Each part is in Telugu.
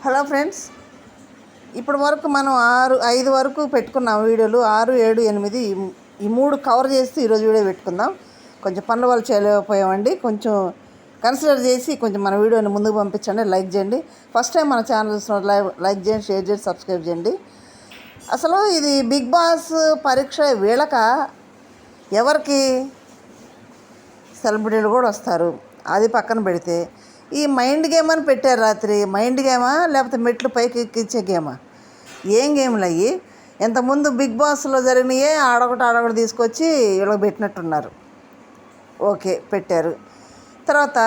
హలో ఫ్రెండ్స్, ఇప్పటి వరకు మనం 5 వరకు పెట్టుకున్నాం వీడియోలు. 6, 7, 8 ఈ 3 కవర్ చేస్తూ ఈరోజు వీడియో పెట్టుకుందాం. కొంచెం పనుల వల్ల చేయలేకపోయామండి. కొంచెం కన్సిడర్ చేసి కొంచెం మన వీడియోని ముందుకు పంపించండి. లైక్ చేయండి. ఫస్ట్ టైం మన ఛానల్ చూసిన లైక్ చేయండి, షేర్ చేయండి, సబ్స్క్రైబ్ చేయండి. అసలు ఇది బిగ్ బాస్ పరీక్ష వీళ్ళక ఎవరికి సెలబ్రిటీలు కూడా వస్తారు. అది పక్కన పెడితే ఈ మైండ్ గేమ్ అని పెట్టారు. రాత్రి మైండ్ గేమా లేకపోతే మెట్లు పైకి ఎక్కించే గేమా? ఏం గేమ్లు అయ్యి? ఇంతకుముందు బిగ్ బాస్లో జరిగినాయే ఆడొకటి తీసుకొచ్చి వీళ్ళకి పెట్టినట్టున్నారు. ఓకే, పెట్టారు. తర్వాత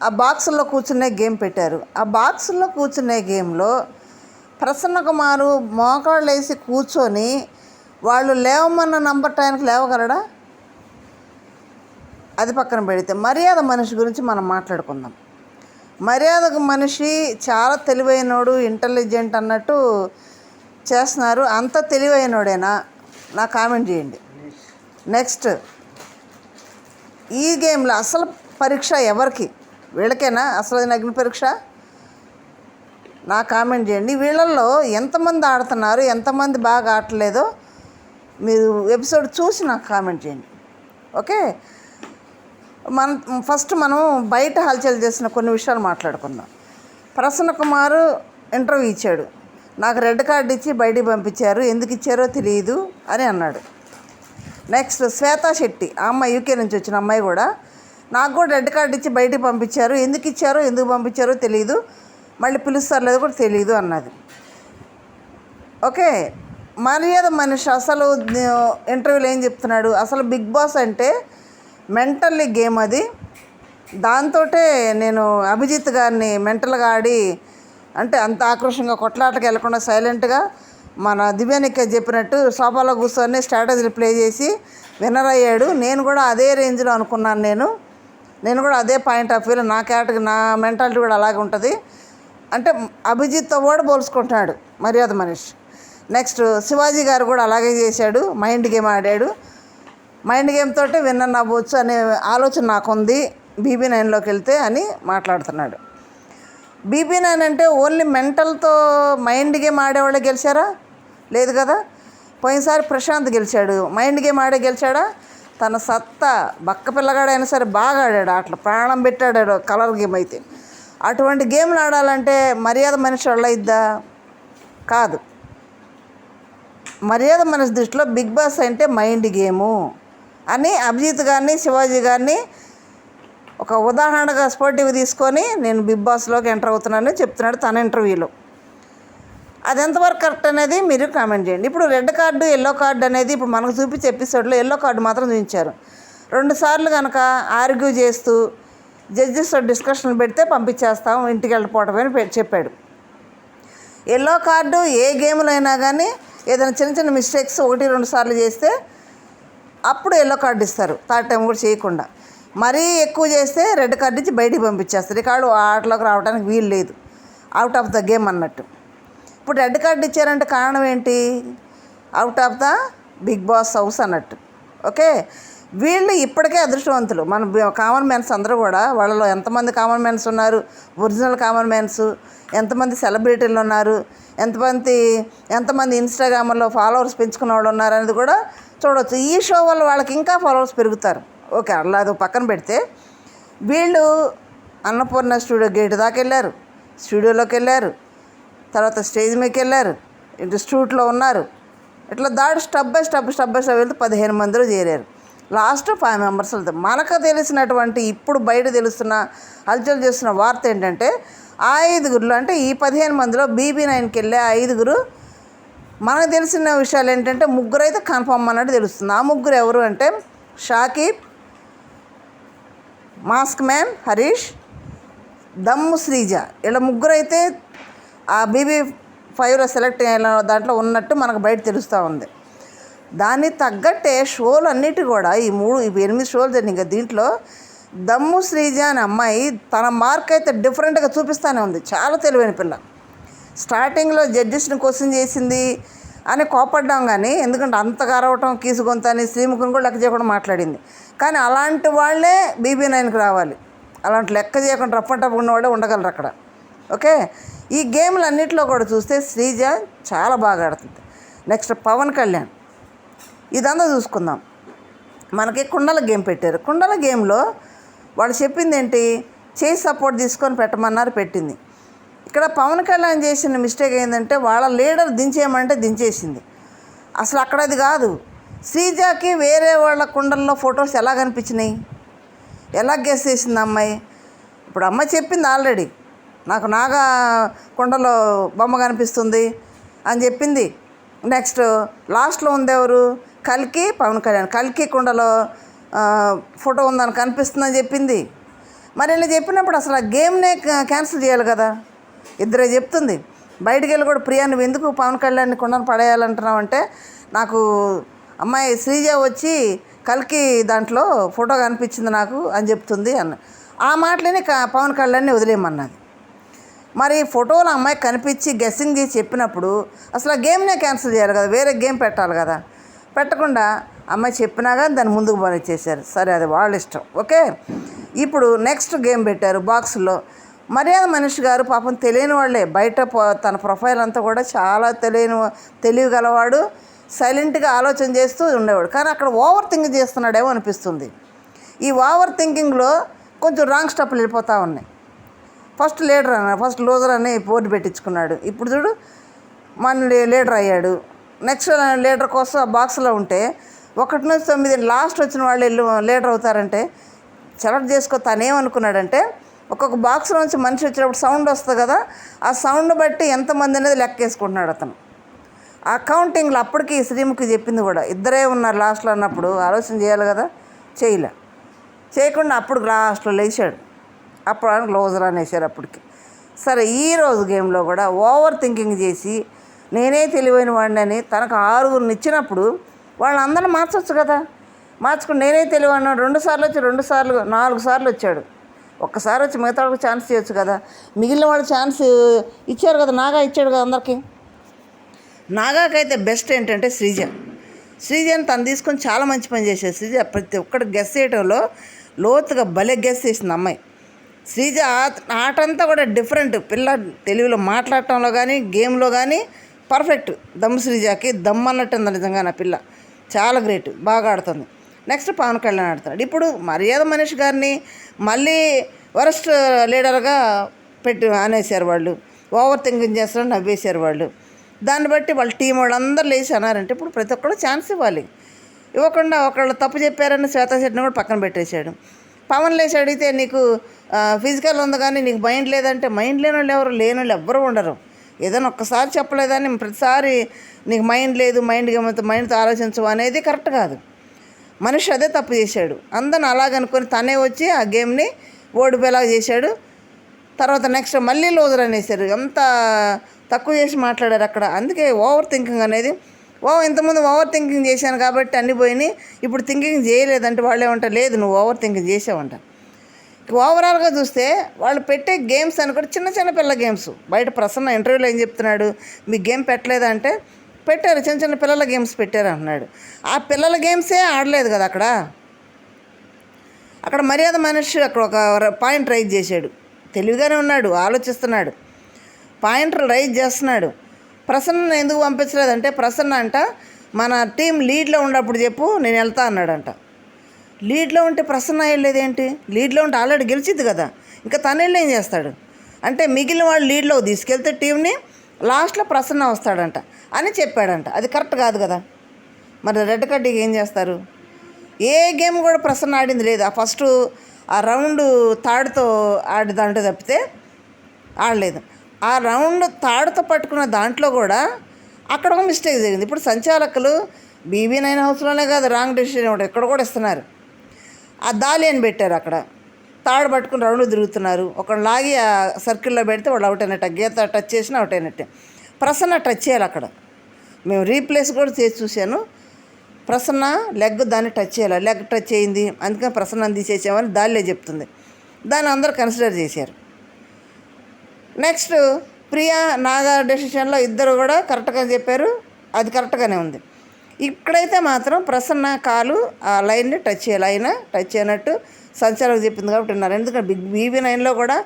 ఆ బాక్సుల్లో కూర్చునే గేమ్ పెట్టారు. ఆ బాక్సుల్లో కూర్చునే గేమ్లో ప్రసన్న కుమారు మోకాళ్ళు వేసి కూర్చొని వాళ్ళు లేవమన్న నంబర్ టైంకి లేవగలడా? అది పక్కన పెడితే మర్యాద మనిషి గురించి మనం మాట్లాడుకుందాం. మర్యాదకు మనిషి చాలా తెలివైనోడు, ఇంటెలిజెంట్ అన్నట్టు చేస్తున్నారు. అంత తెలివైనోడేనా? నా కామెంట్ చేయండి. నెక్స్ట్, ఈ గేమ్లో అసలు పరీక్ష ఎవరికి? వీళ్ళకేనా అసలు అగ్ని పరీక్ష? నా కామెంట్ చేయండి. వీళ్ళల్లో ఎంతమంది ఆడుతున్నారు, ఎంతమంది బాగా ఆడలేదో మీరు ఎపిసోడ్ చూసి నాకు కామెంట్ చేయండి. ఓకే, ఫస్ట్ మనం బయట హల్చల్ చేసిన కొన్ని విషయాలు మాట్లాడుకుందాం. ప్రసన్న కుమారు ఇంటర్వ్యూ ఇచ్చాడు. నాకు రెడ్ కార్డు ఇచ్చి బయటికి పంపించారు, ఎందుకు ఇచ్చారో తెలియదు అని అన్నాడు. నెక్స్ట్, శ్వేతా శెట్టి, ఆ అమ్మాయి యూకే నుంచి వచ్చిన అమ్మాయి కూడా, నాకు కూడా రెడ్ కార్డు ఇచ్చి బయటికి పంపించారు, ఎందుకు పంపించారో తెలియదు, మళ్ళీ పిలుస్తారు లేదో కూడా తెలియదు అన్నది. ఓకే, మర్యాద మనిషి అసలు ఇంటర్వ్యూలో ఏం చెప్తున్నాడు? అసలు బిగ్ బాస్ అంటే మెంటల్లీ గేమ్ అది. దాంతో నేను అభిజిత్ గారిని మెంటల్గా ఆడి, అంటే అంత ఆక్రోషంగా కొట్లాటకి వెళ్ళకుండా సైలెంట్గా మన దివ్యానిక చెప్పినట్టు సోఫాలో కూర్చొని స్ట్రాటజీలు ప్లే చేసి విన్నర్ అయ్యాడు. నేను కూడా అదే రేంజ్లో అనుకున్నాను. నేను కూడా అదే పాయింట్ ఆఫ్ వ్యూలో నా కేటగిరీ, నా మెంటాలిటీ కూడా అలాగే ఉంటుంది. అంటే అభిజిత్తో కూడా పోల్చుకుంటున్నాడు మర్యాద మనిషి. నెక్స్ట్, శివాజీ గారు కూడా అలాగే చేశాడు, మైండ్ గేమ్ ఆడాడు. మైండ్ గేమ్ తోటి విన్నర్ అవ్వచ్చు అనే ఆలోచన నాకుంది BB9లోకి వెళ్తే అని మాట్లాడుతున్నాడు. BB9 అంటే ఓన్లీ మెంటల్తో మైండ్ గేమ్ ఆడేవాళ్ళే గెలిచారా? లేదు కదా. పోయినసారి ప్రశాంత్ గెలిచాడు, మైండ్ గేమ్ ఆడే గెలిచాడా? తన సత్తా బక్క పిల్లగాడైనా సరే బాగా ఆడాడు, అట్లా ప్రాణం పెట్టాడు కలర్ గేమ్ అయితే. అటువంటి గేమ్లు ఆడాలంటే మర్యాద మనిషి వల్ల ఇద్దా? కాదు. మర్యాద మనిషి దృష్టిలో బిగ్ బాస్ అంటే మైండ్ గేము అని అభిజిత్ గారిని, శివాజీ గారిని ఒక ఉదాహరణగా స్పోర్టివ్ తీసుకొని నేను బిగ్ బాస్లోకి ఎంటర్ అవుతున్నానని చెప్తున్నాడు తన ఇంటర్వ్యూలో. అది ఎంతవరకు కరెక్ట్ అనేది మీరు కామెంట్ చేయండి. ఇప్పుడు రెడ్ కార్డు, ఎల్లో కార్డు అనేది ఇప్పుడు మనకు చూపించే ఎపిసోడ్లో ఎల్లో కార్డు మాత్రం చూపించారు. 2 సార్లు కనుక ఆర్గ్యూ చేస్తూ జడ్జెస్ డిస్కషన్ పెడితే పంపించేస్తాం, ఇంటికి వెళ్ళిపోవటం అని చెప్పాడు. ఎల్లో కార్డు ఏ గేమ్లో అయినా కానీ ఏదైనా చిన్న మిస్టేక్స్ 1-2 సార్లు చేస్తే అప్పుడు ఎల్లో కార్డు ఇస్తారు, థర్డ్ టైం కూడా చేయకుండా. మరీ ఎక్కువ చేస్తే రెడ్ కార్డు ఇచ్చి బయటికి పంపించేస్తారు. ఈ కార్డు ఆటలోకి రావడానికి వీలు లేదు, అవుట్ ఆఫ్ ద గేమ్ అన్నట్టు. ఇప్పుడు రెడ్ కార్డు ఇచ్చారంటే కారణం ఏంటి? Out of the Bigg Boss house అన్నట్టు. ఓకే, వీళ్ళు ఇప్పటికే అదృష్టవంతులు. మన కామన్ మ్యాన్స్ అందరూ కూడా, వాళ్ళలో ఎంతమంది కామన్ మ్యాన్స్ ఉన్నారు, ఒరిజినల్ కామన్ మ్యాన్స్, ఎంతమంది సెలబ్రిటీలు ఉన్నారు, ఎంతమంది ఇన్స్టాగ్రామ్లో ఫాలోవర్స్ పెంచుకున్న వాళ్ళు ఉన్నారు అనేది కూడా చూడవచ్చు. ఈ షో వల్ల వాళ్ళకి ఇంకా ఫాలోవర్స్ పెరుగుతారు. ఓకే, అలా అది పక్కన పెడితే వీళ్ళు అన్నపూర్ణ స్టూడియో గేట్ దాకా వెళ్ళారు, స్టూడియోలోకి వెళ్ళారు, తర్వాత స్టేజ్ మీదకి వెళ్ళారు, ఇన్స్టిట్యూట్లో ఉన్నారు. ఇట్లా దాడి స్టెప్ బై స్టెప్ వెళ్తే 15 మందిలో చేరారు. లాస్ట్ 5 మెంబర్స్ వెళ్తారు. మనకు తెలిసినటువంటి ఇప్పుడు బయట తెలుస్తున్న హల్చల్ చేస్తున్న వార్త ఏంటంటే 5 అంటే ఈ 15 మందిలో BB9కి వెళ్ళే 5 మనకు తెలిసిన విషయాలు ఏంటంటే 3 అయితే కన్ఫర్మ్ అన్నట్టు తెలుస్తుంది. ఆ 3 ఎవరు అంటే షాకిబ్, మాస్క్ మ్యాన్ హరీష్, దమ్ము శ్రీజ. ఇలా 3 అయితే ఆ BB5లో సెలెక్ట్ అయిన దాంట్లో ఉన్నట్టు మనకు బయట తెలుస్తూ ఉంది. దానికి తగ్గట్టే షోలు అన్నిటి కూడా ఈ 8 షోలు జరిగినాయి. దీంట్లో దమ్ము శ్రీజ అనే అమ్మాయి తన మార్క్ అయితే డిఫరెంట్గా చూపిస్తూనే ఉంది. చాలా తెలివైన పిల్ల. స్టార్టింగ్లో జడ్జెస్ని క్వశ్చన్ చేసింది అని కోపడ్డాం, కానీ ఎందుకంటే అంతగా అరవటం, కీసుగొంత అని శ్రీముఖిని కూడా లెక్క చేయకుండా మాట్లాడింది. కానీ అలాంటి వాళ్ళే BB9కి రావాలి. అలాంటి లెక్క చేయకుండా రఫ్ అండ్ టఫ్ ఉన్నవాళ్ళే ఉండగలరు అక్కడ. ఓకే. ఈ గేమ్లు అన్నింటిలో కూడా చూస్తే శ్రీజ చాలా బాగా ఆడుతుంది. నెక్స్ట్ పవన్ కళ్యాణ్. ఇదంతా చూసుకుందాం. మనకి కుండల గేమ్ పెట్టారు. కుండల గేమ్లో వాళ్ళు చెప్పింది ఏంటి, చేయి సపోర్ట్ తీసుకొని పెట్టమన్నారు, పెట్టింది. ఇక్కడ పవన్ కళ్యాణ్ చేసిన మిస్టేక్ ఏంటంటే వాళ్ళ లీడర్ దించేయమంటే దించేసింది. అసలు అక్కడ అది కాదు. శ్రీజాకి వేరే వాళ్ళ కుండల్లో ఫొటోస్ ఎలా కనిపించినాయి, ఎలా గెస్ చేసింది అమ్మాయి? ఇప్పుడు అమ్మాయి చెప్పింది ఆల్రెడీ, నాకు నాగా కుండలో బొమ్మ కనిపిస్తుంది అని చెప్పింది. నెక్స్ట్ లాస్ట్లో ఉంది ఎవరు, కల్కి పవన్ కళ్యాణ్. కల్కి కుండలో ఫోటో ఉందని కనిపిస్తుందని చెప్పింది. మరి ఇలా చెప్పినప్పుడు అసలు ఆ గేమ్నే క్యాన్సిల్ చేయాలి కదా. ఇద్దరే చెప్తుంది. బయటికి వెళ్ళి కూడా ప్రియా నువ్వు ఎందుకు పవన్ కళ్యాణ్ని కుండను పడేయాలంటున్నావు అంటే, నాకు అమ్మాయి శ్రీజ వచ్చి కల్కి దాంట్లో ఫోటో కనిపించింది నాకు అని చెప్తుంది అన్న. ఆ మాటలని పవన్ కళ్యాణ్ని వదిలేయమన్నది. మరి ఫోటోలు అమ్మాయి కనిపించి గెస్సింగ్ చేసి చెప్పినప్పుడు అసలు ఆ గేమ్నే క్యాన్సిల్ చేయాలి కదా, వేరే గేమ్ పెట్టాలి కదా. పెట్టకుండా అమ్మాయి చెప్పినా కానీ దాన్ని ముందుకు పనిచేశారు. సరే, అది వాళ్ళ ఇష్టం. ఓకే. ఇప్పుడు నెక్స్ట్ గేమ్ పెట్టారు బాక్స్లో. మర్యాద మనిషి గారు పాపం తెలియని వాళ్ళే, బయట తన ప్రొఫైల్ అంతా కూడా చాలా తెలివి గలవాడు, సైలెంట్గా ఆలోచన చేస్తూ ఉండేవాడు. కానీ అక్కడ ఓవర్ థింకింగ్ చేస్తున్నాడేమో అనిపిస్తుంది. ఈ ఓవర్ థింకింగ్లో కొంచెం రాంగ్ స్టెప్లు వెళ్ళిపోతూ ఉన్నాయి. ఫస్ట్ లూజర్ అని బోర్డు పెట్టించుకున్నాడు. ఇప్పుడు చూడు మన లీడర్ అయ్యాడు. నెక్స్ట్ లీడర్ కోసం ఆ బాక్స్లో ఉంటే 1 నుంచి 9 లాస్ట్ వచ్చిన వాళ్ళు లీడర్ అవుతారంటే సెలెక్ట్ చేసుకో. తనేమనుకున్నాడంటే ఒక్కొక్క బాక్స్ నుంచి మనిషి వచ్చినప్పుడు సౌండ్ వస్తుంది కదా, ఆ సౌండ్ బట్టి ఎంతమంది అనేది లెక్కేసుకుంటున్నాడు అతను. ఆ కౌంటింగ్లో అప్పటికి శ్రీముఖి చెప్పింది కూడా, ఇద్దరే ఉన్నారు లాస్ట్లో అన్నప్పుడు ఆలోచన చేయాలి కదా, చేయకుండా అప్పుడు లాస్ట్లో లేచాడు. అప్పుడు ఆయన క్లోజర్ అనేసారు అప్పటికి. సరే, ఈరోజు గేమ్లో కూడా ఓవర్ థింకింగ్ చేసి నేనే తెలివైన వాడిని అని తనకు 6 ఇచ్చినప్పుడు వాళ్ళందరినీ మార్చవచ్చు కదా. మార్చుకుని నేనే తెలివైన 2 సార్లు వచ్చి 4 సార్లు వచ్చాడు. ఒక్కసారి వచ్చి మిగతా వాళ్ళకి ఛాన్స్ చేయొచ్చు కదా. మిగిలిన వాళ్ళు ఛాన్స్ ఇచ్చారు కదా, నాగా ఇచ్చాడు కదా అందరికీ. నాగాకైతే బెస్ట్ ఏంటంటే శ్రీజని తను తీసుకొని చాలా మంచి పని చేసేది. శ్రీజ ప్రతి ఒక్కటి గెస్ చేయడంలో లోతుగా భలే గెస్ చేసింది అమ్మాయి. శ్రీజ ఆటంతా కూడా డిఫరెంట్. పిల్ల తెలుగులో మాట్లాడటంలో కానీ గేమ్లో కానీ పర్ఫెక్ట్. శ్రీజాకి అన్నట్టు ఉంది నిజంగా. నా పిల్ల చాలా గ్రేట్, బాగా ఆడుతుంది. నెక్స్ట్ పవన్ కళ్యాణ్ ఆడుతున్నాడు. ఇప్పుడు మర్యాద మనిషి గారిని మళ్ళీ వరస్ట్ లీడర్గా అనేసారు వాళ్ళు. ఓవర్ థింకింగ్ చేస్తారని నవ్వేశారు వాళ్ళు. దాన్ని బట్టి వాళ్ళ టీం వాళ్ళందరూ లేచి అన్నారంటే ఇప్పుడు ప్రతి ఒక్కళ్ళు ఛాన్స్ ఇవ్వకుండా ఒకళ్ళు తప్పు చెప్పారని శ్వేతా శెట్టిని కూడా పక్కన పెట్టేశాడు. పవన్ లేచి అడిగితే నీకు ఫిజికల్ ఉంది కానీ నీకు మైండ్ లేదంటే, మైండ్ లేని వాళ్ళు ఎవ్వరూ ఉండరు. ఏదైనా ఒక్కసారి చెప్పలేదని ప్రతిసారి నీకు మైండ్ లేదు, మైండ్తో ఆలోచించవు అనేది కరెక్ట్ కాదు. మనిషి అదే తప్పు చేశాడు. అందరిని అలాగనుకొని తనే వచ్చి ఆ గేమ్ని ఓడిపోయేలాగా చేశాడు. తర్వాత నెక్స్ట్ మళ్ళీ లూజర్ అనేసారు. ఎంత తక్కువ చేసి మాట్లాడారు అక్కడ. అందుకే ఓవర్ థింకింగ్ అనేది ఇంతకుముందు ఓవర్ థింకింగ్ చేశాను కాబట్టి అన్నీ పోయినాయి, ఇప్పుడు థింకింగ్ చేయలేదంటే వాళ్ళు ఏమంటారు, లేదు నువ్వు ఓవర్ థింకింగ్ చేసావంట. ఓవరాల్గా చూస్తే వాళ్ళు పెట్టే గేమ్స్ అని కూడా చిన్న చిన్న పిల్ల గేమ్స్. బయట ప్రసన్న ఇంటర్వ్యూలో ఏం చెప్తున్నాడు, మీ గేమ్ పెట్టలేదంటే పెట్టారు, చిన్న చిన్న పిల్లల గేమ్స్ పెట్టారు అంటున్నాడు. ఆ పిల్లల గేమ్సే ఆడలేదు కదా అక్కడ మర్యాద మనిషి అక్కడ ఒక పాయింట్ రైజ్ చేశాడు. తెలివిగానే ఉన్నాడు, ఆలోచిస్తున్నాడు, పాయింట్లు రైజ్ చేస్తున్నాడు. ప్రసన్న ఎందుకు పంపించలేదంటే, ప్రసన్న అంట మన టీం లీడ్లో ఉన్నప్పుడు చెప్పు నేను వెళ్తా అన్నాడంట. లీడ్లో ఉంటే ప్రసన్న వెళ్ళేదేంటి? లీడ్లో ఉంటే ఆల్రెడీ గెలిచిద్ది కదా, ఇంకా తను వెళ్ళి ఏం చేస్తాడు అంటే మిగిలిన వాళ్ళు లీడ్లో తీసుకెళ్తే టీంని లాస్ట్లో ప్రసన్న వస్తాడంట అని చెప్పాడంట. అది కరెక్ట్ కాదు కదా. మరి రెడ్ కార్డుకి ఏం చేస్తారు? ఏ గేమ్ కూడా ప్రసన్న ఆడింది లేదు. ఆ ఫస్ట్ ఆ రౌండ్ తాడుతో ఆడిదంటే తప్పితే ఆడలేదు. ఆ రౌండ్ తాడుతో పట్టుకున్న దాంట్లో కూడా అక్కడ ఒక మిస్టేక్ జరిగింది. ఇప్పుడు సంచాలకులు BB9 హౌస్లోనే కాదు, రాంగ్ డెసిషన్ ఒకటి ఎక్కడ కూడా ఇస్తున్నారు. ఆ దాలి అని పెట్టారు, అక్కడ తాడు పట్టుకుని రౌండ్ తిరుగుతున్నారు. ఒకళ్ళు లాగి ఆ సర్కిల్లో పెడితే వాళ్ళు అవుట్ అయినట్టు, గీత టచ్ చేసినా అవుట్ అయినట్టే. ప్రసన్న టచ్ చేయాలి అక్కడ. మేము రీప్లేస్ కూడా చేసి చూశాను. ప్రసన్న లెగ్ దాన్ని టచ్ చేయాలి, లెగ్ టచ్ అయింది అందుకని ప్రసన్నని తీసేసామని దానిలో చెప్తుంది. దాన్ని అందరూ కన్సిడర్ చేశారు. నెక్స్ట్ ప్రియా నాగా డెసిషన్లో ఇద్దరు కూడా కరెక్ట్గా చెప్పారు, అది కరెక్ట్గానే ఉంది. ఇక్కడైతే మాత్రం ప్రసన్న కాలు ఆ లైన్ని టచ్ చేయాలి, టచ్ చేయనట్టు సంచాలకు చెప్పింది కాబట్టి ఉన్నారు. ఎందుకంటే BB9లో కూడా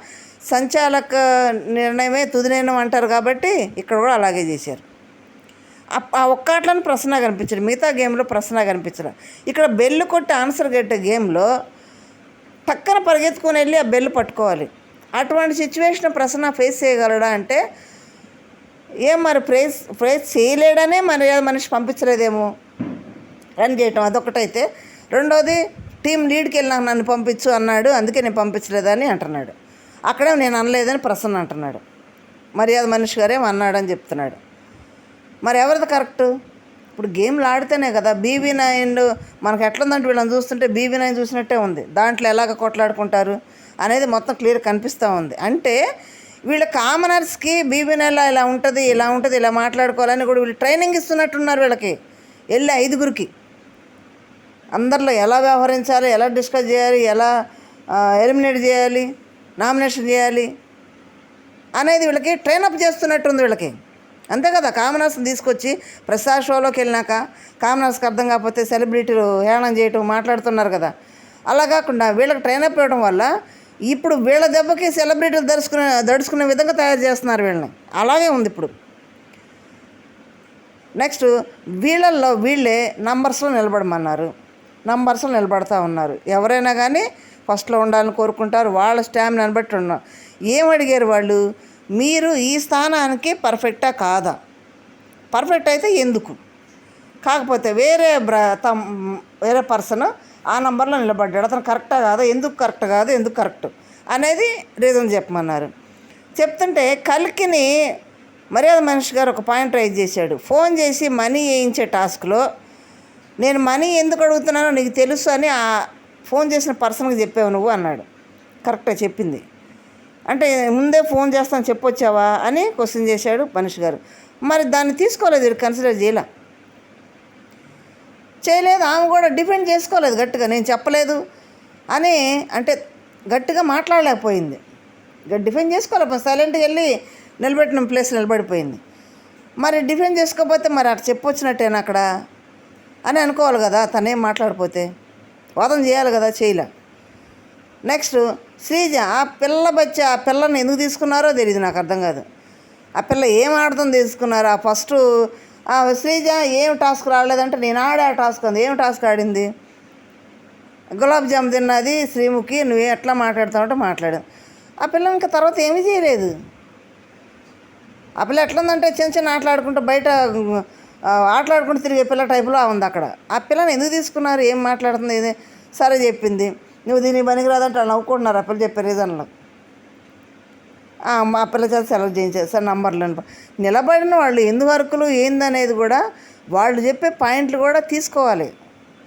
సంచాలక నిర్ణయమే తుది నిర్ణయం అంటారు కాబట్టి ఇక్కడ కూడా అలాగే చేశారు. ఆ ఒక్కట్లని ప్రశ్న కనిపించడు, మిగతా గేమ్లో ప్రశ్న కనిపించడం. ఇక్కడ బెల్లు కొట్టి ఆన్సర్ కట్టే గేమ్లో పక్కన పరిగెత్తుకొని వెళ్ళి ఆ బెల్లు పట్టుకోవాలి. అటువంటి సిచ్యువేషన్ ప్రశ్న ఫేస్ చేయగలడా అంటే ఏం మరి ప్రేస్ చేయలేడనే మనిషి పంపించలేదేమో రన్ చేయటం, అదొకటైతే. రెండోది టీం లీడ్కి వెళ్ళినాక నన్ను పంపించు అన్నాడు, అందుకే నేను పంపించలేదని అంటున్నాడు. అక్కడే నేను అనలేదని ప్రసన్న అంటున్నాడు. మర్యాద మనిషి గారేం అన్నాడని చెప్తున్నాడు. మరి ఎవరిది కరెక్టు? ఇప్పుడు గేమ్లు ఆడితేనే కదా. BB9 మనకు ఎట్లుందంటే వీళ్ళని చూస్తుంటే BB9 చూసినట్టే ఉంది. దాంట్లో ఎలాగ కొట్లాడుకుంటారు అనేది మొత్తం క్లియర్ కనిపిస్తూ ఉంది. అంటే వీళ్ళ కామనర్స్కి BB9 ఇలా ఉంటుంది, ఇలా మాట్లాడుకోవాలని కూడా వీళ్ళు ట్రైనింగ్ ఇస్తున్నట్టున్నారు వీళ్ళకి. వెళ్ళి 5గురికి అందరిలో ఎలా వ్యవహరించాలి, ఎలా డిస్కస్ చేయాలి, ఎలా ఎలిమినేట్ చేయాలి, నామినేషన్ చేయాలి అనేది వీళ్ళకి ట్రైనప్ చేస్తున్నట్టుంది వీళ్ళకి. అంతే కదా. కామనర్స్ని తీసుకొచ్చి ప్రసాద్ షోలోకి వెళ్ళినాక కామనర్స్కి అర్థం కాకపోతే సెలబ్రిటీలు హేళన చేయటం మాట్లాడుతున్నారు కదా. అలా కాకుండా వీళ్ళకి ట్రైనప్ ఇవ్వడం వల్ల ఇప్పుడు వీళ్ళ దెబ్బకి సెలబ్రిటీలు దడుచుకునే విధంగా తయారు చేస్తున్నారు వీళ్ళని. అలాగే ఉంది ఇప్పుడు. నెక్స్ట్ వీళ్ళల్లో వీళ్ళే నంబర్స్లో నిలబడమన్నారు. నంబర్స్లో నిలబడతా ఉన్నారు. ఎవరైనా కానీ ఫస్ట్లో ఉండాలని కోరుకుంటారు. వాళ్ళ స్టామినాని బట్టి ఉన్నారు. ఏం అడిగారు వాళ్ళు? మీరు ఈ స్థానానికి పర్ఫెక్టా కాదా? పర్ఫెక్ట్ అయితే ఎందుకు? కాకపోతే వేరే పర్సన్ ఆ నెంబర్లో నిలబడ్డాడు, అతను కరెక్టా కాదా, ఎందుకు కరెక్ట్ అనేది రీజన్ చెప్పమన్నారు. చెప్తుంటే కల్కిని మర్యాద మనిషి గారు ఒక పాయింట్ రైజ్ చేశాడు. ఫోన్ చేసి మనీ వేయించే టాస్క్లో నేను మనీ ఎందుకు అడుగుతున్నానో నీకు తెలుసు అని ఆ ఫోన్ చేసిన పర్సన్కి చెప్పావు నువ్వు అన్నాడు. కరెక్టే చెప్పింది. అంటే ముందే ఫోన్ చేస్తాను చెప్పొచ్చావా అని క్వశ్చన్ చేశాడు మనిషి గారు. మరి దాన్ని తీసుకోలేదు, కన్సిడర్ చేయలేదు. ఆమె కూడా డిఫెండ్ చేసుకోలేదు గట్టిగా, నేను చెప్పలేదు అని. అంటే గట్టిగా మాట్లాడలేకపోయింది, డిఫెండ్ చేసుకోలేకపోయింది. సైలెంట్గా వెళ్ళి నిలబెట్టిన ప్లేస్ నిలబడిపోయింది. మరి డిఫెండ్ చేసుకోకపోతే మరి అట్లా చెప్పొచ్చినట్టేనా అక్కడ అని అనుకోవాలి కదా. తనేం మాట్లాడిపోతే వాదన చేయాలి కదా, చేయలే. నెక్స్ట్ శ్రీజ, ఆ పిల్లని ఎందుకు తీసుకున్నారో తెలియదు, నాకు అర్థం కాదు. ఆ పిల్ల ఏం ఆడుతుందో తీసుకున్నారు. ఆ ఫస్ట్ శ్రీజ ఏం టాస్క్ రాలేదంటే నేను ఆడే ఆ టాస్క్ అంది. ఏం టాస్క్ ఆడింది? గులాబ్ జామ్ తిన్నది శ్రీముఖి, నువ్వు ఎట్లా మాట్లాడుతావంటే మాట్లాడు. ఆ పిల్ల ఇంకా తర్వాత ఏమీ చేయలేదు. ఆ పిల్ల ఎట్లుందంటే చిన్న ఆటలాడుకుంటూ బయట ఆటలాడుకుంటూ తిరిగే పిల్ల టైపులో ఉంది అక్కడ. ఆ పిల్లని ఎందుకు తీసుకున్నారు, ఏం మాట్లాడుతుంది, ఇది సరే చెప్పింది. నువ్వు దీనికి పనికిరాదంటే వాళ్ళు నవ్వుకుంటున్నారు ఆ పిల్ల చెప్పే రీజన్లో. మా పిల్ల చేత సెలెక్ట్ చేయించారు సార్ నంబర్లు. నిలబడిన వాళ్ళు ఎందువరకులు ఏందనేది కూడా వాళ్ళు చెప్పే పాయింట్లు కూడా తీసుకోవాలి.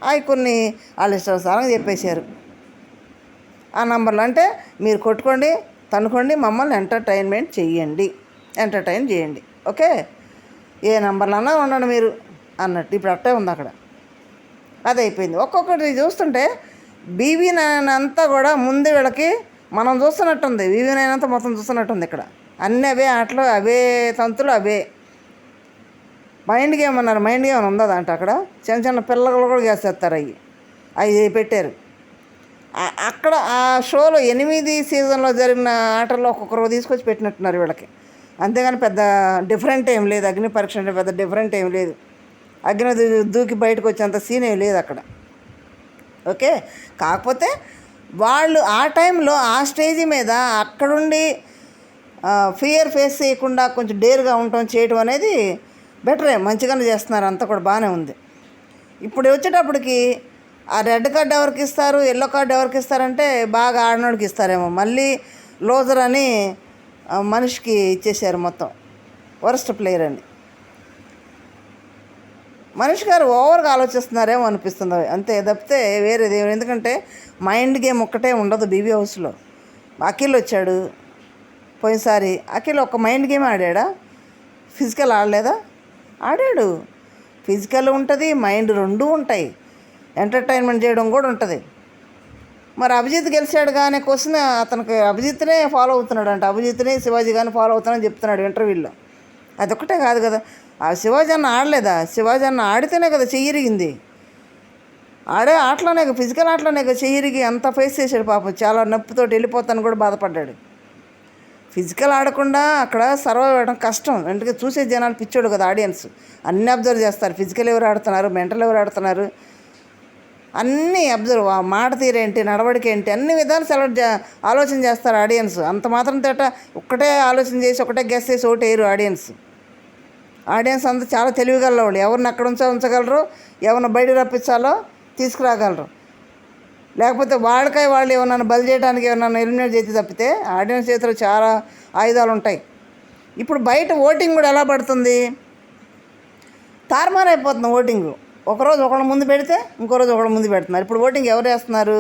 అవి కొన్ని వాళ్ళ ఇష్టానుసారంగా చెప్పేశారు. ఆ నంబర్లు అంటే మీరు కొట్టుకోండి, తనుకోండి, మమ్మల్ని ఎంటర్టైన్ చేయండి, ఓకే, ఏ నంబర్లన్నా ఉండండి మీరు అన్నట్టు. ఇప్పుడు అట్టే ఉంది అక్కడ, అది అయిపోయింది. ఒక్కొక్కటి చూస్తుంటే BB9 అంతా కూడా ముందు వీళ్ళకి మనం చూస్తున్నట్టుంది. BB9 అంతా మొత్తం చూస్తున్నట్టుంది. ఇక్కడ అన్నీ అవే ఆటలు, అవే తంతులు, అవే మైండ్ గేమ్ అన్నారు. మైండ్ గేమ్ ఉందా దాంట్లో? అక్కడ చిన్న పిల్లలు కూడా చేసేస్తారు. అవి పెట్టారు అక్కడ. ఆ షోలో 8 సీజన్లో జరిగిన ఆటల్లో ఒక్కొక్కరు తీసుకొచ్చి పెట్టినట్టున్నారు వీళ్ళకి. అంతేగాని పెద్ద డిఫరెంట్ ఏం లేదు. అగ్ని పరీక్ష అంటే పెద్ద డిఫరెంట్ ఏం లేదు. అగ్ని దూకి బయటకు వచ్చేంత సీన్ ఏం లేదు అక్కడ, ఓకే. కాకపోతే వాళ్ళు ఆ టైంలో ఆ స్టేజ్ మీద అక్కడుండి ఫియర్ ఫేస్ చేయకుండా కొంచెం డేర్గా చేయటం అనేది బెటరే, మంచిగానే చేస్తున్నారు. అంతా కూడా బాగానే ఉంది. ఇప్పుడు వచ్చేటప్పటికి ఆ రెడ్ కార్డు ఎవరికి ఇస్తారు, ఎల్లో కార్డు ఎవరికి ఇస్తారంటే బాగా ఆడినోడికి ఇస్తారేమో. మళ్ళీ లోజర్ అని మనిషికి ఇచ్చేసారు మొత్తం, వరస్ట్ ప్లేయర్ అని. మనిషి గారు ఓవర్గా ఆలోచిస్తున్నారేమో అనిపిస్తుంది అంతే, తప్పితే వేరేది. ఎందుకంటే మైండ్ గేమ్ ఒక్కటే ఉండదు BB హౌస్లో. అఖిల్ వచ్చాడు పోయినసారి. అఖిల్ ఒక మైండ్ గేమ్ ఆడా, ఫిజికల్ ఆడలేదా? ఆడాడు. ఫిజికల్ ఉంటుంది, మైండ్ రెండూ ఉంటాయి. ఎంటర్టైన్మెంట్ చేయడం కూడా ఉంటుంది. మరి అభిజిత్ గెలిచాడు కానీ క్వశ్చన్ అతనికి అభిజిత్నే ఫాలో అవుతున్నాడు అంట. అభిజిత్నే శివాజీ గారిని ఫాలో అవుతానని చెప్తున్నాడు ఇంటర్వ్యూలో. అదొక్కటే కాదు కదా, ఆ శివాజీ అన్న ఆడలేదా? శివాజీ అన్న ఆడితేనే కదా చెయ్యిరిగింది. ఆడే ఆటలోనే, ఫిజికల్ ఆటలోనే కదా చెయ్యిరిగి అంత ఫేస్ చేశాడు పాపం. చాలా నొప్పితో వెళ్ళిపోతాను కూడా బాధపడ్డాడు. ఫిజికల్ ఆడకుండా అక్కడ సర్వైవ్ అవ్వడం కష్టం. ఎందుకంటే చూసే జనాలు పిచ్చోడు కదా ఆడియన్స్, అన్నీ అబ్జర్వ్ చేస్తారు. ఫిజికల్ ఎవరు ఆడుతున్నారు, మెంటల్ ఎవరు ఆడుతున్నారు, అన్నీ అబ్జర్వ్, ఆ మాట తీరేంటి, నడవడిక ఏంటి, అన్ని విధాలు ఆలోచన చేస్తారు ఆడియన్స్. అంత మాత్రం తేట ఒక్కటే ఆలోచన చేసి ఒకటే గెస్ చేసి ఓటు వేయరు ఆడియన్స్ అంతా చాలా తెలివిగల వాళ్ళు. ఎవరిని అక్కడ ఉంచగలరు, ఎవరిని బయట రప్పించాలో తీసుకురాగలరు. లేకపోతే వాళ్ళు ఏమన్నా బలి చేయడానికి ఏమన్నా ఎలిమినేట్ చేసి తప్పితే ఆడియన్స్ చేతిలో చాలా ఆయుధాలు ఉంటాయి. ఇప్పుడు బయట ఓటింగ్ కూడా ఎలా పడుతుంది, తారుమారైపోతుంది ఓటింగ్. ఒకరోజు ఒకళ్ళ ముందు పెడితే ఇంకో రోజు ఒకళ్ళ ముందు పెడుతున్నారు. ఇప్పుడు ఓటింగ్ ఎవరు వేస్తున్నారు?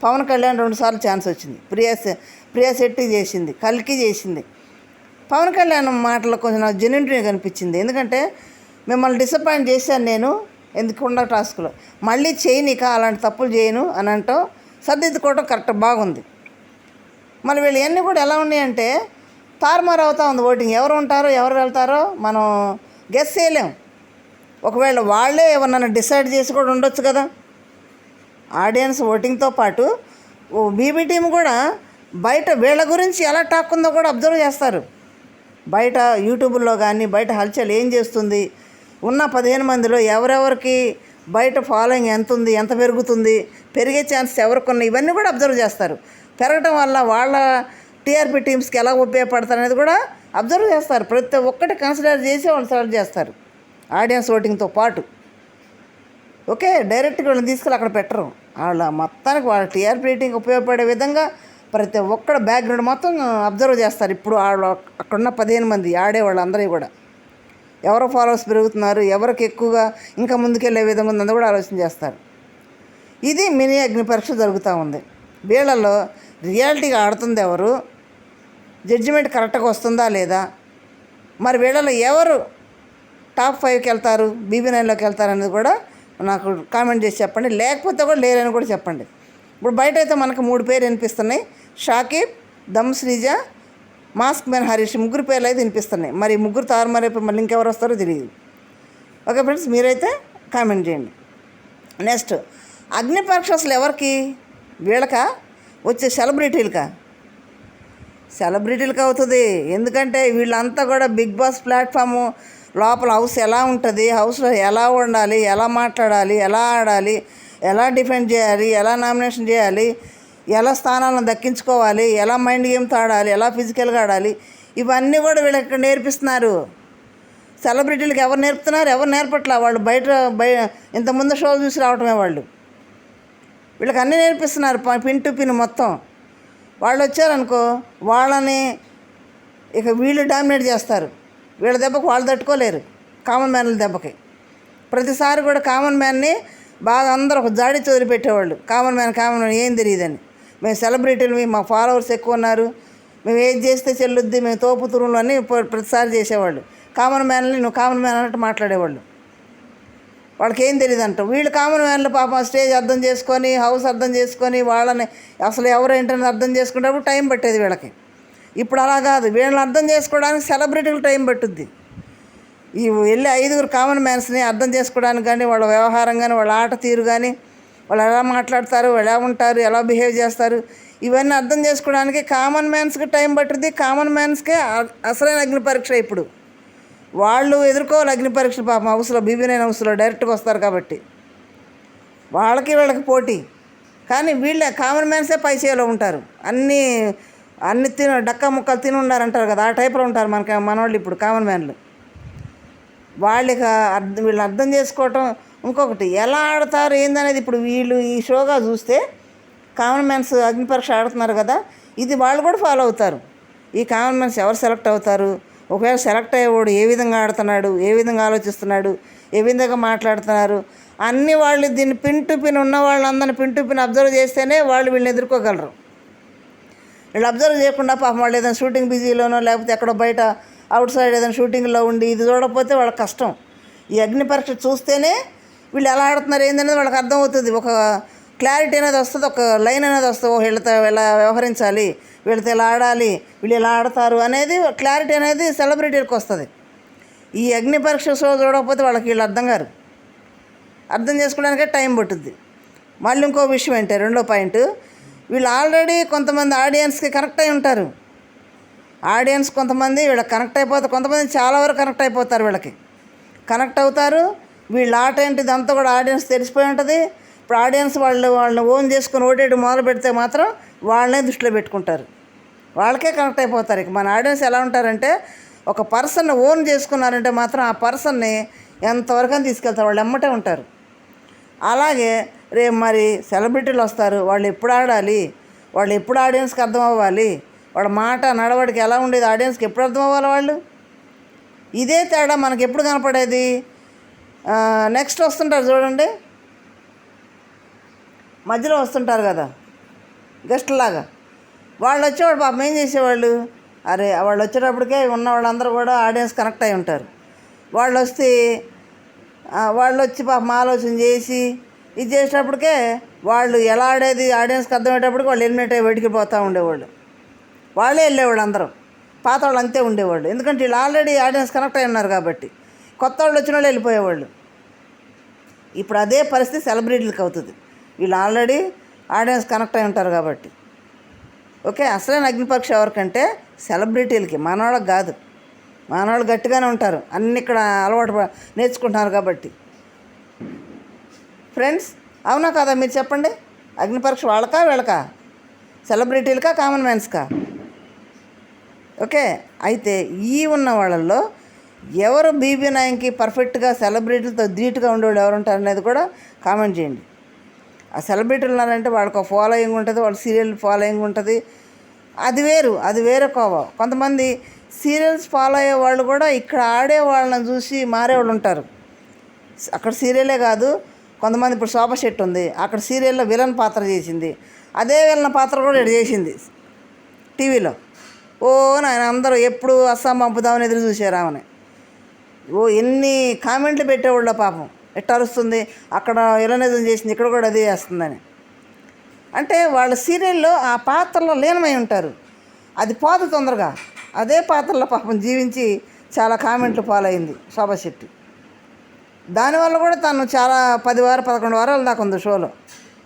పవన్ కళ్యాణ్ 2 సార్లు ఛాన్స్ వచ్చింది, ప్రియా శెట్టి చేసింది, కల్కి చేసింది. పవన్ కళ్యాణ్ మాటలో కొంచెం నాకు జెన్యూనిటీ కనిపించింది. ఎందుకంటే మిమ్మల్ని డిసప్పాయింట్ చేశాను నేను ఎందుకుండా టాస్క్లో, మళ్ళీ చేయనిక అలాంటి తప్పులు చేయను అని అంటాం, సర్దిద్దుకోవటం కరెక్ట్ బాగుంది. మరి వీళ్ళు ఇవన్నీ కూడా ఎలా ఉన్నాయంటే తారుమారు అవుతూ ఉంది ఓటింగ్. ఎవరు ఉంటారో ఎవరు వెళ్తారో మనం గెస్ చేయలేం. ఒకవేళ వాళ్ళే ఎవరన్నా డిసైడ్ చేసి కూడా ఉండొచ్చు కదా. ఆడియన్స్ ఓటింగ్తో పాటు బీబీ టీం కూడా బయట వీళ్ళ గురించి ఎలా టాక్ ఉందో కూడా అబ్జర్వ్ చేస్తారు. బయట యూట్యూబ్లో కానీ బయట హల్చల్ ఏం చేస్తుంది, ఉన్న 15 మందిలో ఎవరెవరికి బయట ఫాలోయింగ్ ఎంత ఉంది, ఎంత పెరుగుతుంది, పెరిగే ఛాన్స్ ఎవరికి ఉన్నాయి, ఇవన్నీ కూడా అబ్జర్వ్ చేస్తారు. పెరగటం వల్ల వాళ్ళ టీఆర్పీ టీమ్స్కి ఎలా ఉపయోగపడతారు అనేది కూడా అబ్జర్వ్ చేస్తారు. ప్రతి ఒక్కటి కన్సిడర్ చేసి వాళ్ళు సెలెక్ట్ చేస్తారు ఆడియన్స్ ఓటింగ్తో పాటు. ఓకే, డైరెక్ట్గా వాళ్ళని తీసుకెళ్ళి అక్కడ పెట్టరు. వాళ్ళ మొత్తానికి వాళ్ళ టీఆర్పీ రేటింగ్ ఉపయోగపడే విధంగా ప్రతి ఒక్కడ బ్యాక్గ్రౌండ్ మొత్తం అబ్జర్వ్ చేస్తారు. ఇప్పుడు వాళ్ళు అక్కడున్న 15 మంది ఆడేవాళ్ళు అందరూ కూడా ఎవరు ఫాలోవర్స్ పెరుగుతున్నారు, ఎవరికి ఎక్కువగా ఇంకా ముందుకెళ్ళే విధంగా ఉందని కూడా ఆలోచన చేస్తారు. ఇది మినీ అగ్ని పరీక్ష జరుగుతూ ఉంది. వీళ్ళలో రియాలిటీగా ఆడుతుంది ఎవరు, జడ్జిమెంట్ కరెక్ట్గా వస్తుందా లేదా, మరి వీళ్ళలో ఎవరు టాప్ 5కి వెళ్తారు, BB9లోకి వెళ్తారు అనేది కూడా నాకు కామెంట్ చేసి చెప్పండి. లేకపోతే కూడా లేరని కూడా చెప్పండి. ఇప్పుడు బయట అయితే మనకు 3 పేర్లు వినిపిస్తున్నాయి. షాకిబ్, దమ్ శ్రీజ, మాస్క్ మ్యాన్ హరీష్, 3 పేర్లు అయితే వినిపిస్తున్నాయి. మరి 3 తారుమారైపోయి మళ్ళీ ఇంకెవరు వస్తారో తెలియదు. ఓకే ఫ్రెండ్స్, మీరైతే కామెంట్ చేయండి. నెక్స్ట్, అగ్ని పరీక్ష అసలు ఎవరికి, వీళ్ళకా వచ్చే సెలబ్రిటీలకా అవుతుంది. ఎందుకంటే వీళ్ళంతా కూడా బిగ్ బాస్ ప్లాట్ఫాము లోపల హౌస్ ఎలా ఉంటుంది, హౌస్లో ఎలా ఉండాలి, ఎలా మాట్లాడాలి, ఎలా ఆడాలి, ఎలా డిఫెండ్ చేయాలి, ఎలా నామినేషన్ చేయాలి, ఎలా స్థానాలను దక్కించుకోవాలి, ఎలా మైండ్ గేమ్తో ఆడాలి, ఎలా ఫిజికల్గా ఆడాలి, ఇవన్నీ కూడా వీళ్ళకి ఇక్కడ నేర్పిస్తున్నారు. సెలబ్రిటీలకు ఎవరు నేర్పుతున్నారు, ఎవరు నేర్పట్లా. వాళ్ళు బయట ఇంతకుముందు షోలు చూసి రావటమే వాళ్ళు. వీళ్ళకి అన్నీ నేర్పిస్తున్నారు పిన్ టు పిన్ మొత్తం. వాళ్ళు వచ్చారనుకో వాళ్ళని ఇక వీళ్ళు డామినేట్ చేస్తారు. వీళ్ళ దెబ్బకు వాళ్ళు తట్టుకోలేరు, కామన్ మ్యాన్ల దెబ్బకి. ప్రతిసారి కూడా కామన్ మ్యాన్ని బాగా అందరూ ఒక జాడి వదిలిపెట్టేవాళ్ళు. కామన్ మ్యాన్ ఏం తెలియదని. మేము సెలబ్రిటీలు, మా ఫాలోవర్స్ ఎక్కువ ఉన్నారు, మేము ఏది చేస్తే చెల్లుద్ది, మేము తోపు తురుములు అని ప్రతిసారి చేసేవాళ్ళు. కామన్ మ్యాన్ని నువ్వు కామన్ మ్యాన్ అన్నట్టు మాట్లాడేవాళ్ళు. వాళ్ళకి ఏం తెలియదు అంట. వీళ్ళు కామన్ మ్యాన్లు పాపం స్టేజ్ అర్థం చేసుకొని, హౌస్ అర్థం చేసుకొని, వాళ్ళని అసలు ఎవరేంటని అర్థం చేసుకునేటప్పుడు టైం పట్టేది వీళ్ళకి. ఇప్పుడు అలా కాదు, వీళ్ళని అర్థం చేసుకోవడానికి సెలబ్రిటీలు టైం పట్టుద్ది. ఈ వెళ్ళి 5 కామన్ మ్యాన్స్ని అర్థం చేసుకోవడానికి కానీ, వాళ్ళ వ్యవహారం కానీ, వాళ్ళ ఆట తీరు కానీ, వాళ్ళు ఎలా మాట్లాడతారు, ఎలా ఉంటారు, ఎలా బిహేవ్ చేస్తారు, ఇవన్నీ అర్థం చేసుకోవడానికి కామన్ మ్యాన్స్కి టైం పట్టుద్ది. కామన్ మ్యాన్స్కే అసలైన అగ్ని పరీక్ష. ఇప్పుడు వాళ్ళు ఎదుర్కోవాలి అగ్ని పరీక్షలు పాపం. హౌస్లో BB9 హౌస్లో డైరెక్ట్గా వస్తారు కాబట్టి వీళ్ళకి పోటీ. కానీ వీళ్ళే కామన్ మ్యాన్సే పై చేలో ఉంటారు. అన్నీ డక్కా ముక్కలు తిని ఉండారంటారు కదా, ఆ టైప్లో ఉంటారు మనవాళ్ళు ఇప్పుడు కామన్ మ్యాన్లు. వాళ్ళకి వీళ్ళని అర్థం చేసుకోవటం. ఇంకొకటి, ఎలా ఆడతారు ఏందనేది ఇప్పుడు వీళ్ళు ఈ షోగా చూస్తే కామన్ మ్యాన్స్ అగ్ని పరీక్ష ఆడుతున్నారు కదా, ఇది వాళ్ళు కూడా ఫాలో అవుతారు. ఈ కామన్ మ్యాన్స్ ఎవరు సెలెక్ట్ అవుతారు, ఒకవేళ సెలెక్ట్ అయ్యేవాడు ఏ విధంగా ఆడుతున్నాడు, ఏ విధంగా ఆలోచిస్తున్నాడు, ఏ విధంగా మాట్లాడుతున్నారు, అన్ని వాళ్ళు దీన్ని పిన్ టు పిన్ ఉన్న వాళ్ళందరినీ పిన్ టు పిన్ అబ్జర్వ్ చేస్తేనే వాళ్ళు వీళ్ళని ఎదుర్కోగలరు. వీళ్ళు అబ్జర్వ్ చేయకుండా పాపం వాళ్ళు ఏదైనా షూటింగ్ బిజీలోనో లేకపోతే ఎక్కడో బయట అవుట్ సైడ్ ఏదైనా షూటింగ్లో ఉండి ఇది చూడకపోతే వాళ్ళకి కష్టం. ఈ అగ్ని పరీక్ష చూస్తేనే వీళ్ళు ఎలా ఆడుతున్నారు ఏందనేది వాళ్ళకి అర్థమవుతుంది. ఒక క్లారిటీ అనేది వస్తుంది, ఒక లైన్ అనేది వస్తుంది. వీళ్ళతో ఎలా వ్యవహరించాలి, వీళ్ళతో ఎలా ఆడాలి, వీళ్ళు ఎలా ఆడతారు అనేది క్లారిటీ అనేది సెలబ్రిటీలకు వస్తుంది. ఈ అగ్ని పరీక్ష షో చూడకపోతే వాళ్ళకి వీళ్ళు అర్థం చేసుకోవడానికే టైం పట్టుద్ది. మళ్ళీ ఇంకో విషయం ఏంటంటే, రెండో పాయింట్, వీళ్ళు ఆల్రెడీ కొంతమంది ఆడియన్స్కి కనెక్ట్ అయి ఉంటారు. ఆడియన్స్ కొంతమంది వీళ్ళకి కనెక్ట్ అయిపోతారు, కొంతమంది చాలా వరకు కనెక్ట్ అయిపోతారు, వీళ్ళకి కనెక్ట్ అవుతారు. వీళ్ళ ఆట ఏంటిది అంతా కూడా ఆడియన్స్ తెలిసిపోయి ఉంటుంది. ఇప్పుడు ఆడియన్స్ వాళ్ళని ఓన్ చేసుకుని ఓటేయడం మొదలు పెడితే మాత్రం వాళ్ళనే దృష్టిలో పెట్టుకుంటారు, వాళ్ళకే కనెక్ట్ అయిపోతారు. ఇక మన ఆడియన్స్ ఎలా ఉంటారంటే ఒక పర్సన్ని ఓన్ చేసుకున్నారంటే మాత్రం ఆ పర్సన్ని ఎంతవరకు అని తీసుకెళ్తారు, వాళ్ళు ఎమ్మటే ఉంటారు. అలాగే రేపు మరి సెలబ్రిటీలు వస్తారు, వాళ్ళు ఎప్పుడు ఆడాలి, వాళ్ళు ఎప్పుడు ఆడియన్స్కి అర్థం అవ్వాలి, వాళ్ళ మాట నడవడికి ఎలా ఉండేది ఆడియన్స్కి ఎప్పుడు అర్థం అవ్వాలి వాళ్ళు. ఇదే తేడా మనకి ఎప్పుడు కనపడేది, నెక్స్ట్ వస్తుంటారు చూడండి, మధ్యలో వస్తుంటారు కదా గెస్ట్లాగా, వాళ్ళు వచ్చేవాళ్ళు పాపం ఏం చేసేవాళ్ళు, అరే వాళ్ళు వచ్చేటప్పటికే ఉన్న వాళ్ళందరూ కూడా ఆడియన్స్ కనెక్ట్ అయి ఉంటారు. వాళ్ళు వచ్చి పాపం ఆలోచన చేసి ఇది చేసేటప్పటికే వాళ్ళు ఎలా ఆడేది ఆడియన్స్కి అర్థమయ్యేటప్పటికి వాళ్ళు ఎలిమినేట్ అయ్యి బయటికి పోతూ ఉండేవాళ్ళు, వాళ్ళే వెళ్ళేవాళ్ళు, అందరూ పాత వాళ్ళు అంతే ఉండేవాళ్ళు. ఎందుకంటే వీళ్ళు ఆల్రెడీ ఆడియన్స్ కనెక్ట్ అయి ఉన్నారు కాబట్టి, కొత్త వాళ్ళు వచ్చిన వాళ్ళు వెళ్ళిపోయేవాళ్ళు. ఇప్పుడు అదే పరిస్థితి సెలబ్రిటీలకు అవుతుంది, వీళ్ళు ఆల్రెడీ ఆడియన్స్ కనెక్ట్ అయి ఉంటారు కాబట్టి. ఓకే, అసలైన అగ్నిపరీక్ష ఎవరికంటే సెలబ్రిటీలకి, మనవాళ్ళకి కాదు. మనవాళ్ళు గట్టిగానే ఉంటారు, అన్ని ఇక్కడ అలవాటు నేర్చుకుంటున్నారు కాబట్టి. ఫ్రెండ్స్, అవునా కాదా మీరు చెప్పండి, అగ్నిపరీక్ష వాళ్ళకా వీళ్ళకా, సెలబ్రిటీలకా కామన్ మ్యాన్స్కా? ఓకే, అయితే ఈ ఉన్న వాళ్ళల్లో ఎవరు బీబీ నాయన్కి పర్ఫెక్ట్గా సెలబ్రిటీలతో ధీటుగా ఉండేవాళ్ళు ఎవరు ఉంటారు అనేది కూడా కామెంట్ చేయండి. ఆ సెలబ్రిటీలు ఉన్నారంటే వాళ్ళకి ఒక ఫాలోయింగ్ ఉంటుంది, వాళ్ళ సీరియల్ ఫాలోయింగ్ ఉంటుంది, అది వేరే కోవ. కొంతమంది సీరియల్స్ ఫాలో అయ్యే వాళ్ళు కూడా ఇక్కడ ఆడే వాళ్ళని చూసి మారేవాళ్ళు ఉంటారు. అక్కడ సీరియలే కాదు, కొంతమంది ఇప్పుడు శోభా శెట్టి ఉంది, అక్కడ సీరియల్లో విలన్ పాత్ర చేసింది, అదే విలన్ పాత్ర కూడా ఇక్కడ చేసింది టీవీలో. నాయన అందరూ ఎప్పుడు అస్సాం పంపుదామని ఎదురు చూసారు ఆమెని. ఎన్ని కామెంట్లు పెట్టేవాళ్ళ పాపం, ఎట్ట అరుస్తుంది, అక్కడ విలనిజం చేసింది, ఇక్కడ కూడా అదే చేస్తుందని. అంటే వాళ్ళ సీరియల్లో ఆ పాత్రలో లీనమై ఉంటారు, అది పోదు తొందరగా. అదే పాత్రలో పాపం జీవించి చాలా కామెంట్లు పాలైంది శోభా శెట్టి. దానివల్ల కూడా తను చాలా 11 వారాల దాకా ఉంది షోలో,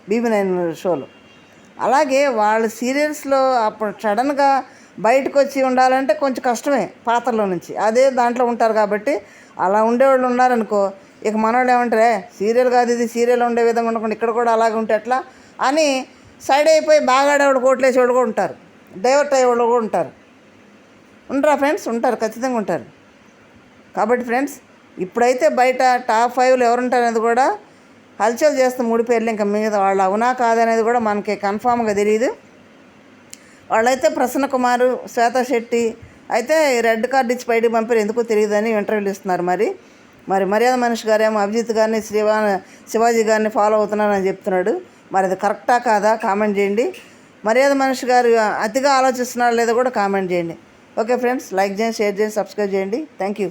బీబీ నైన్ షోలో. అలాగే వాళ్ళ సీరియల్స్లో అప్పుడు సడన్గా బయటకు వచ్చి ఉండాలంటే కొంచెం కష్టమే పాత్రలో నుంచి, అదే దాంట్లో ఉంటారు కాబట్టి. అలా ఉండేవాళ్ళు ఉన్నారనుకో, ఇక మనవాళ్ళు ఏమంటారే సీరియల్ కాదు ఇది, సీరియల్ ఉండే విధంగా ఉండకుండా ఇక్కడ కూడా అలాగే ఉంటే ఎట్లా అని సైడ్ అయిపోయి బాగా ఆడేవాళ్ళు, కోట్లేసేవాళ్ళు కూడా ఉంటారు, డైవర్ట్ అయ్యేవాళ్ళు కూడా ఉంటారు. ఉంటారా ఫ్రెండ్స్? ఉంటారు, ఖచ్చితంగా ఉంటారు. కాబట్టి ఫ్రెండ్స్, ఇప్పుడైతే బయట టాప్ 5లో ఎవరుంటారు అనేది కూడా హల్చల్ చేస్తున్న 3 పేర్లు, ఇంకా మిగతా వాళ్ళు అవునా కాదనేది కూడా మనకి కన్ఫామ్గా తెలియదు. వాళ్ళైతే ప్రసన్న కుమారు, శ్వేతా శెట్టి అయితే రెడ్ కార్డు ఇచ్చి బయటకు పంపారు, ఎందుకో తెలియదని ఇంటర్వ్యూలు ఇస్తున్నారు. మరి మర్యాద మనిషి గారేమో అభిజిత్ గారిని శివాజీ గారిని ఫాలో అవుతున్నారని చెప్తున్నాడు. మరి అది కరెక్టా కాదా కామెంట్ చేయండి. మర్యాద మనిషి గారు అతిగా ఆలోచిస్తున్నారో లేదో కూడా కామెంట్ చేయండి. ఓకే ఫ్రెండ్స్, లైక్ చేయండి, షేర్ చేయండి, సబ్స్క్రైబ్ చేయండి. Thank you.